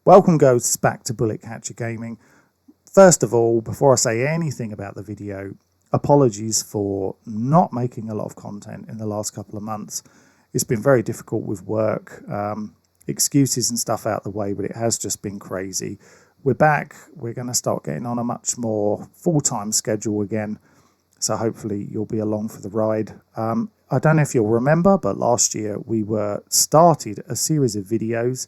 Welcome ghosts back to Bullet Catcher Gaming. First of all, before I say anything about the video, apologies for not making a lot of content in the last couple of months. It's been very difficult with work, excuses and stuff out the way, but it has just been crazy. We're back. We're going to start getting on a much more full-time schedule again, so hopefully you'll be along for the ride. I don't know if you'll remember, but last year we started a series of videos.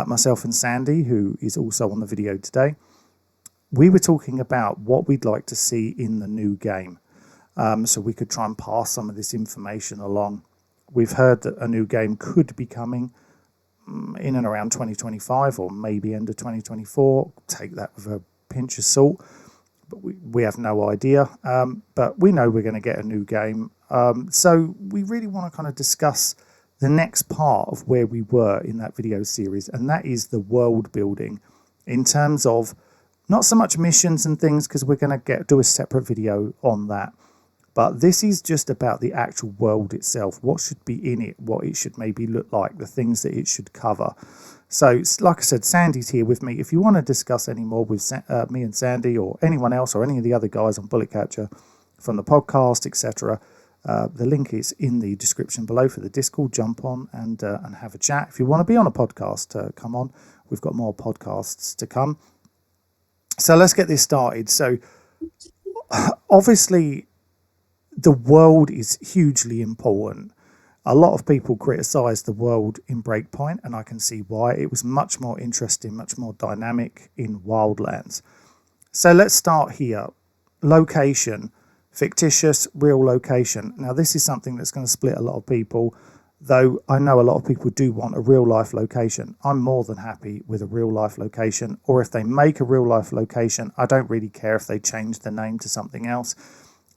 Myself and Sandy, who is also on the video today, we were talking about what we'd like to see in the new game, so we could try and pass some of this information along. We've heard that a new game could be coming in and around 2025 or maybe end of 2024. Take that with a pinch of salt, but we have no idea. But we know we're going to get a new game, so we really want to kind of discuss the next part of where we were in that video series, and that is the world building in terms of not so much missions and things, because we're going to do a separate video on that, but this is just about the actual world itself, what should be in it, what it should maybe look like, the things that it should cover. So like I said, Sandy's here with me. If you want to discuss any more with me and Sandy, or anyone else, or any of the other guys on Bullet Catcher from the podcast, etc., the link is in the description below for the Discord. Jump on and have a chat. If you want to be on a podcast, come on. We've got more podcasts to come. So let's get this started. So obviously the world is hugely important. A lot of people criticise the world in Breakpoint, and I can see why. It was much more interesting, much more dynamic in Wildlands. So let's start here. Location. Fictitious, real location. Now, this is something that's going to split a lot of people, though I know a lot of people do want a real-life location. I'm more than happy with a real-life location, or if they make a real-life location, I don't really care if they change the name to something else.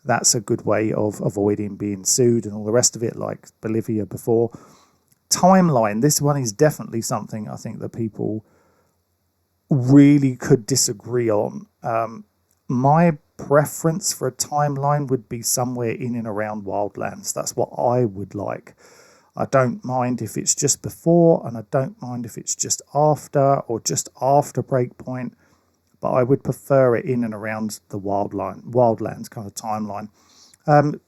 That's a good way of avoiding being sued and all the rest of it, like Bolivia before. Timeline. This one is definitely something I think that people really could disagree on. My preference for a timeline would be somewhere in and around Wildlands. That's what I would like. I don't mind if it's just before, and I don't mind if it's just after or just after Breakpoint, but I would prefer it in and around the Wildlands kind of timeline.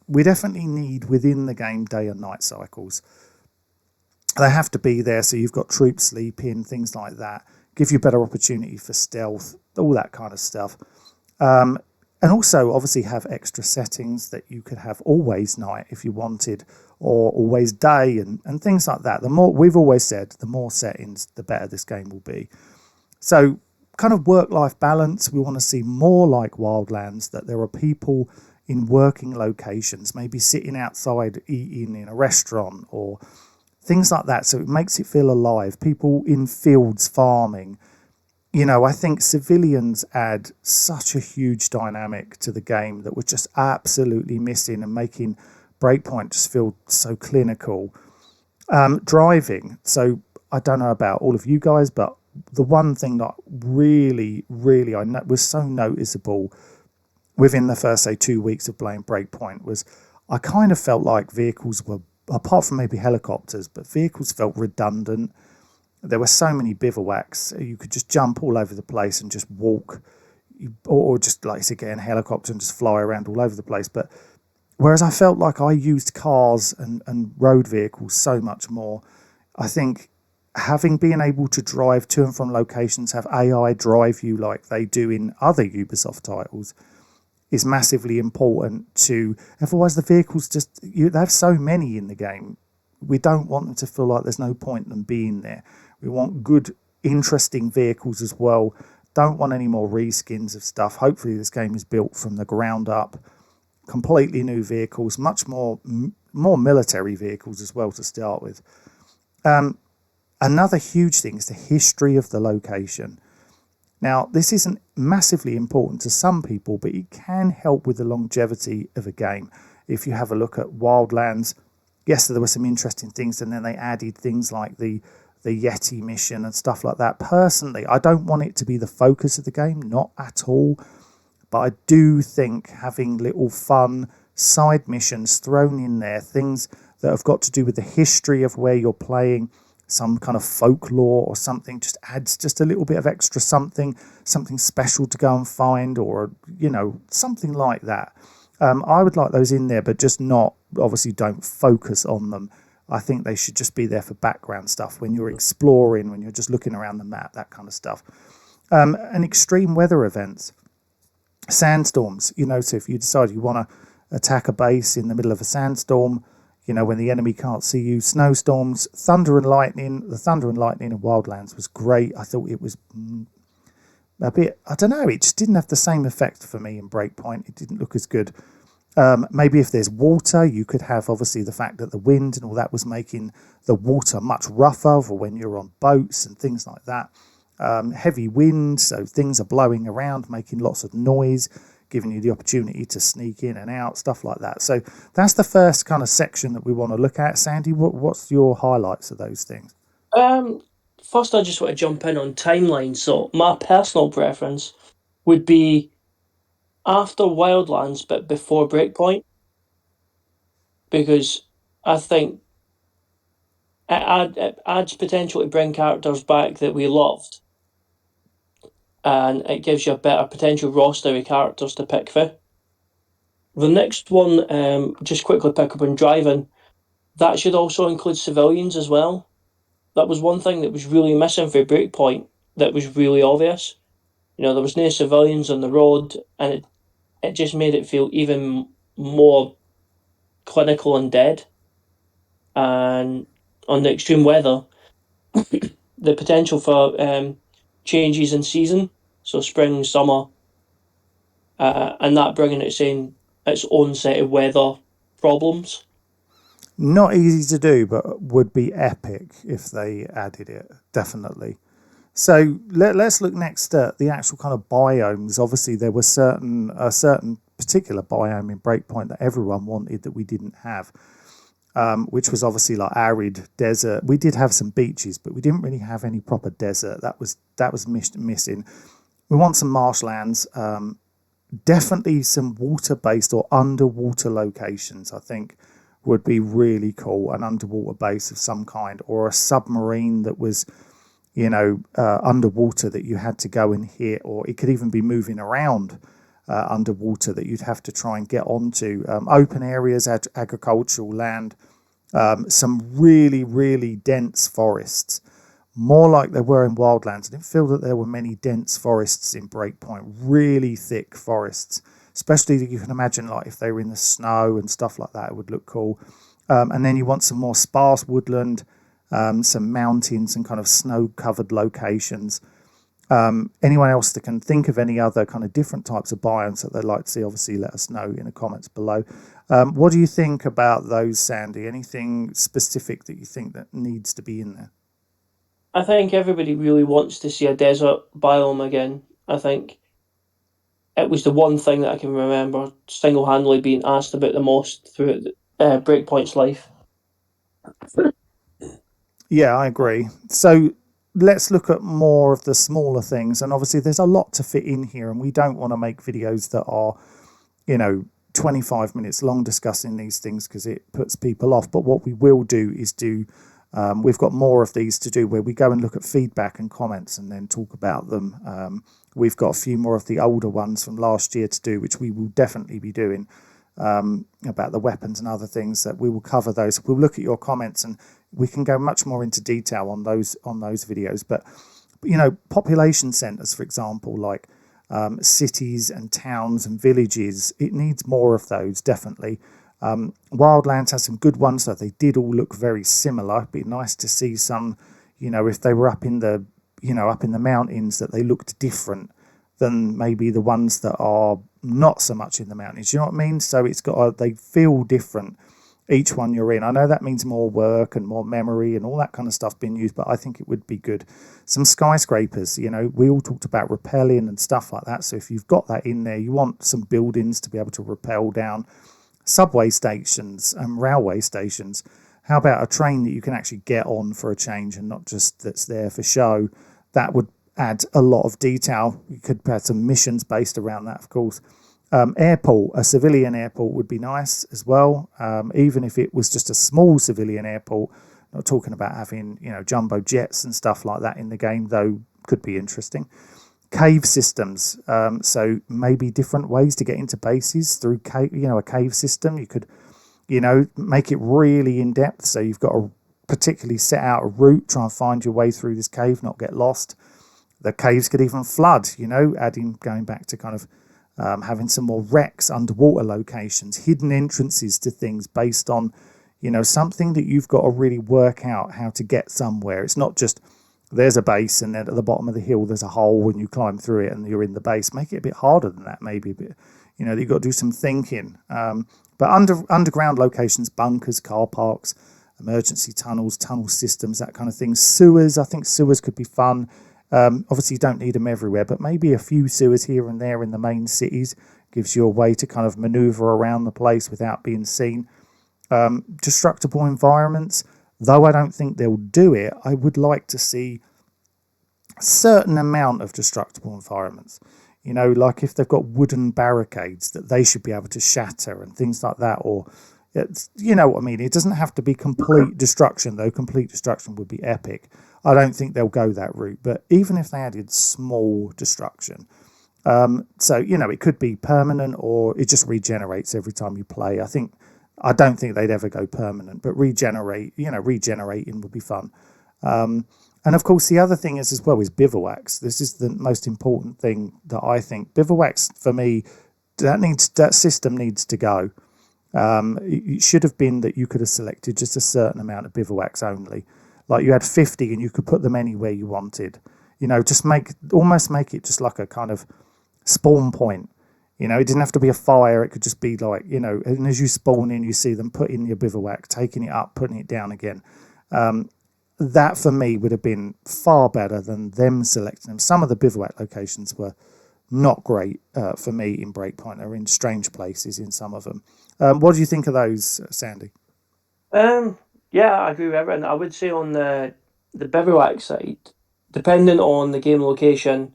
We definitely need within the game day and night cycles. They have to be there, so you've got troops sleeping, things like that. Give you better opportunity for stealth, all that kind of stuff. And also obviously have extra settings that you could have always night if you wanted, or always day, and things like that. The more, we've always said, the more settings, the better this game will be. So kind of work-life balance, we want to see more like Wildlands, that there are people in working locations, maybe sitting outside eating in a restaurant or things like that. So it makes it feel alive. People in fields farming. You know, I think civilians add such a huge dynamic to the game that we're just absolutely missing, and making Breakpoint just feel so clinical. Driving. So I don't know about all of you guys, but the one thing that really was so noticeable within the first, say, 2 weeks of playing Breakpoint was I kind of felt like vehicles were, apart from maybe helicopters, but vehicles felt redundant. There were so many bivouacs. You could just jump all over the place and just walk, or just, like I said, get in a helicopter and just fly around all over the place. But whereas I felt like I used cars and road vehicles so much more, I think being able to drive to and from locations, have AI drive you like they do in other Ubisoft titles, is massively important to. Otherwise, the vehicles they have so many in the game. We don't want them to feel like there's no point in them being there. We want good, interesting vehicles as well. Don't want any more reskins of stuff. Hopefully this game is built from the ground up. Completely new vehicles, much more military vehicles as well to start with. Another huge thing is the history of the location. Now, this isn't massively important to some people, but it can help with the longevity of a game. If you have a look at Wildlands, yes, there were some interesting things, and then they added things like the Yeti mission and stuff like that. Personally, I don't want it to be the focus of the game, not at all. But I do think having little fun side missions thrown in there, things that have got to do with the history of where you're playing, some kind of folklore or something, just adds just a little bit of extra something special to go and find, or something like that. I would like those in there, but just not, obviously don't focus on them. I think they should just be there for background stuff when you're exploring, when you're just looking around the map, that kind of stuff. And extreme weather events, sandstorms, so if you decide you want to attack a base in the middle of a sandstorm, when the enemy can't see you, snowstorms, thunder and lightning. The thunder and lightning in Wildlands was great. I thought it was a bit, I don't know, it just didn't have the same effect for me in Breakpoint. It didn't look as good. Maybe if there's water, you could have obviously the fact that the wind and all that was making the water much rougher for when you're on boats and things like that. Heavy wind, so things are blowing around, making lots of noise, giving you the opportunity to sneak in and out, stuff like that. So that's the first kind of section that we want to look at. Sandy, what's your highlights of those things? First, I just want to jump in on timeline. So my personal preference would be after Wildlands, but before Breakpoint, because I think it adds potential to bring characters back that we loved, and it gives you a better potential roster of characters to pick for. The next one, just quickly pick up on driving. That should also include civilians as well. That was one thing that was really missing for Breakpoint. That was really obvious. There was no civilians on the road, and it just made it feel even more clinical and dead. And on the extreme weather, the potential for changes in season, so spring, summer, and that bringing its own set of weather problems. Not easy to do, but would be epic if they added it, definitely. So let's look next at the actual kind of biomes. Obviously, there were a certain particular biome in Breakpoint that everyone wanted that we didn't have, which was obviously like arid desert. We did have some beaches, but we didn't really have any proper desert. That was missing. We want some marshlands, definitely some water-based or underwater locations, I think would be really cool. An underwater base of some kind, or a submarine that was underwater that you had to go and hit, or it could even be moving around underwater that you'd have to try and get onto. Open areas, agricultural land, some really, really dense forests, more like there were in Wildlands. I didn't feel that there were many dense forests in Breakpoint, really thick forests, especially that you can imagine like if they were in the snow and stuff like that, it would look cool. And then you want some more sparse woodland, some mountains and kind of snow-covered locations. Anyone else that can think of any other kind of different types of biomes that they'd like to see, obviously let us know in the comments below. What do you think about those, Sandy? Anything specific that you think that needs to be in there? I think everybody really wants to see a desert biome again. I think it was the one thing that I can remember single-handedly being asked about the most throughout Breakpoint's life. Yeah, I agree. So let's look at more of the smaller things. And obviously, there's a lot to fit in here, and we don't want to make videos that are, 25 minutes long discussing these things because it puts people off. But what we will do is we've got more of these to do where we go and look at feedback and comments and then talk about them. We've got a few more of the older ones from last year to do, which we will definitely be doing, about the weapons and other things that we will cover those. We'll look at your comments and we can go much more into detail on those videos. But population centers, for example, like cities and towns and villages, it needs more of those, definitely. Wildlands has some good ones, though they did all look very similar. It'd be nice to see some, if they were up in the mountains, that they looked different than maybe the ones that are not so much in the mountains. You know what I mean? So they feel different, each one you're in. I know that means more work and more memory and all that kind of stuff being used, but I think it would be good. Some skyscrapers, we all talked about rappelling and stuff like that. So if you've got that in there, you want some buildings to be able to rappel down. Subway stations and railway stations. How about a train that you can actually get on for a change and not just that's there for show? That would add a lot of detail. You could have some missions based around that, of course. Airport, a civilian airport would be nice as well. Even if it was just a small civilian airport Not talking about having, jumbo jets and stuff like that in the game, though could be interesting. Cave systems, so maybe different ways to get into bases through a cave system. You could, make it really in depth. So you've got to particularly set out a route, try and find your way through this cave, not get lost. The caves could even flood, going back to kind of having some more wrecks, underwater locations, hidden entrances to things based on, something that you've got to really work out how to get somewhere. It's not just there's a base and then at the bottom of the hill there's a hole and you climb through it and you're in the base. Make it a bit harder than that, maybe a bit. You've got to do some thinking. But underground locations, bunkers, car parks, emergency tunnels, tunnel systems, that kind of thing. Sewers, I think sewers could be fun. Obviously, you don't need them everywhere, but maybe a few sewers here and there in the main cities gives you a way to kind of maneuver around the place without being seen. Destructible environments, though I don't think they'll do it, I would like to see a certain amount of destructible environments. Like if they've got wooden barricades that they should be able to shatter and things like that, or you know what I mean. It doesn't have to be complete destruction, though. Complete destruction would be epic. I don't think they'll go that route, but even if they added small destruction, so it could be permanent or it just regenerates every time you play. I don't think they'd ever go permanent, but regenerating would be fun. And of course, the other thing is as well is bivouacs. This is the most important thing that I think. Bivouacs for me, that system needs to go. It should have been that you could have selected just a certain amount of bivouacs only. Like you had 50 and you could put them anywhere you wanted. Just make it just like a kind of spawn point. It didn't have to be a fire. It could just be like, and as you spawn in, you see them put in your bivouac, taking it up, putting it down again. That for me would have been far better than them selecting them. Some of the bivouac locations were not great for me in Breakpoint. They were in strange places in some of them. What do you think of those, Sandy? Yeah, I agree with everything. I would say on the bivouac side, depending on the game location,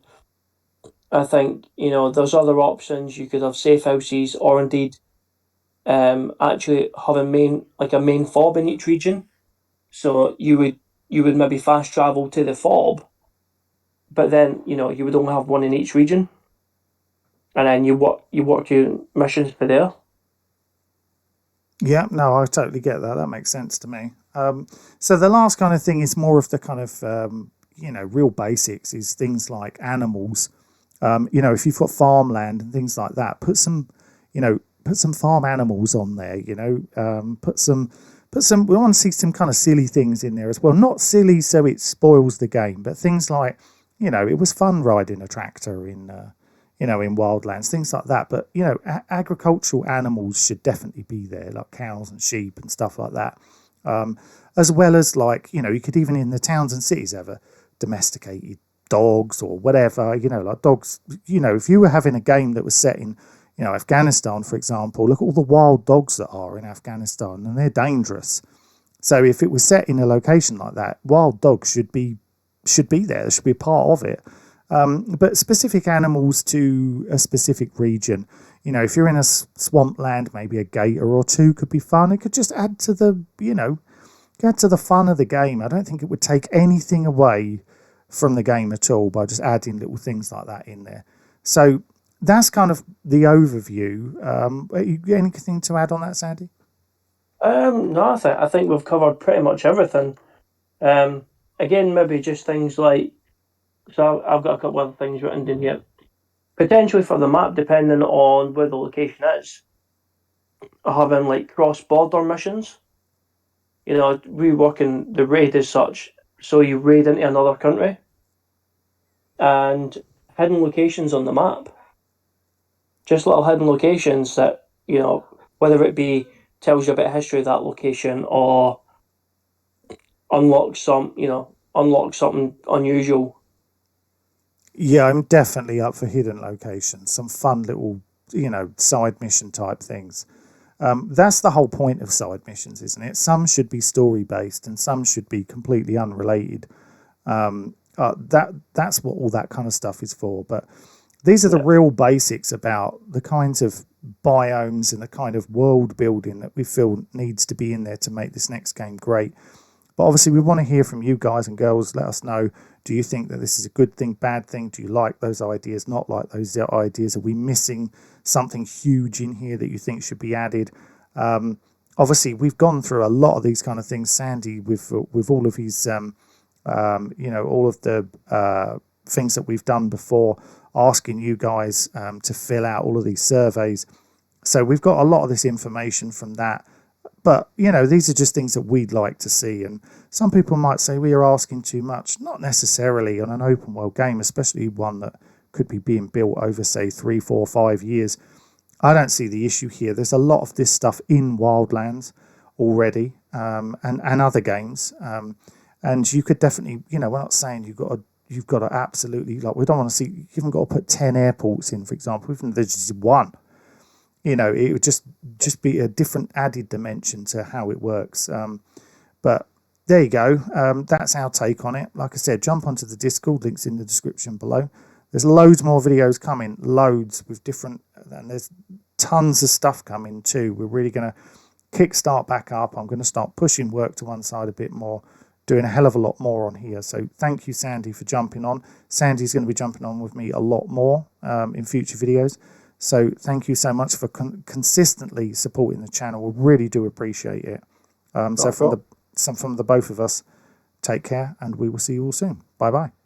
I think there's other options. You could have safe houses, or indeed, actually have a main fob in each region. So you would maybe fast travel to the fob, but then you would only have one in each region, and then you work your missions for there. Yeah, no, I totally get that. That makes sense to me. So the last kind of thing is more of the kind of real basics. Is things like animals. If you've got farmland and things like that, put some farm animals on there. Put some. We want to see some kind of silly things in there as well. Not silly so it spoils the game, but things like it was fun riding a tractor in wildlands, things like that. But agricultural animals should definitely be there, like cows and sheep and stuff like that. As well as you could even in the towns and cities have a domesticated dogs or whatever. Like dogs. If you were having a game that was set in Afghanistan, for example, look at all the wild dogs that are in Afghanistan, and they're dangerous. So if it was set in a location like that, wild dogs should be there. There should be a part of it. But specific animals to a specific region. If you're in a swampland, maybe a gator or two could be fun. It could just add to the fun of the game. I don't think it would take anything away from the game at all by just adding little things like that in there. So that's kind of the overview. Anything to add on that, Sandy? No, I think we've covered pretty much everything. Again, maybe just things like, so I've got a couple of things written in here. Potentially for the map, depending on where the location is, having like cross-border missions. Reworking the raid as such, so you raid into another country, and hidden locations on the map. Just little hidden locations that, whether it be tells you a bit of history of that location or unlock something unusual. Yeah, I'm definitely up for hidden locations. Some fun little, side mission type things. That's the whole point of side missions, isn't it? Some should be story based and some should be completely unrelated. That's what all that kind of stuff is for. But these are the real basics about the kinds of biomes and the kind of world building that we feel needs to be in there to make this next game great. But obviously, we want to hear from you guys and girls. Let us know. Do you think that this is a good thing, bad thing? Do you like those ideas, not like those ideas? Are we missing something huge in here that you think should be added? Obviously, we've gone through a lot of these kind of things. Sandy, with all of his, all of the things that we've done before, asking you guys to fill out all of these surveys. So we've got a lot of this information from that. But, these are just things that we'd like to see. And some people might say we are asking too much. Not necessarily on an open world game, especially one that could be being built over, say, 3, 4, 5 years. I don't see the issue here. There's a lot of this stuff in Wildlands already, and other games. And you could definitely, we're not saying you've got to absolutely, like, we don't want to see, you haven't got to put 10 airports in, for example, even if there's just one. It would just be a different added dimension to how it works. But there you go. That's our take on it. Like I said, jump onto the Discord. Links in the description below. There's loads more videos coming. Loads with different... And there's tons of stuff coming too. We're really going to kickstart back up. I'm going to start pushing work to one side a bit more. Doing a hell of a lot more on here. So thank you, Sandy, for jumping on. Sandy's going to be jumping on with me a lot more in future videos. So thank you so much for consistently supporting the channel. We really do appreciate it. So from the both of us, take care, and we will see you all soon. Bye bye.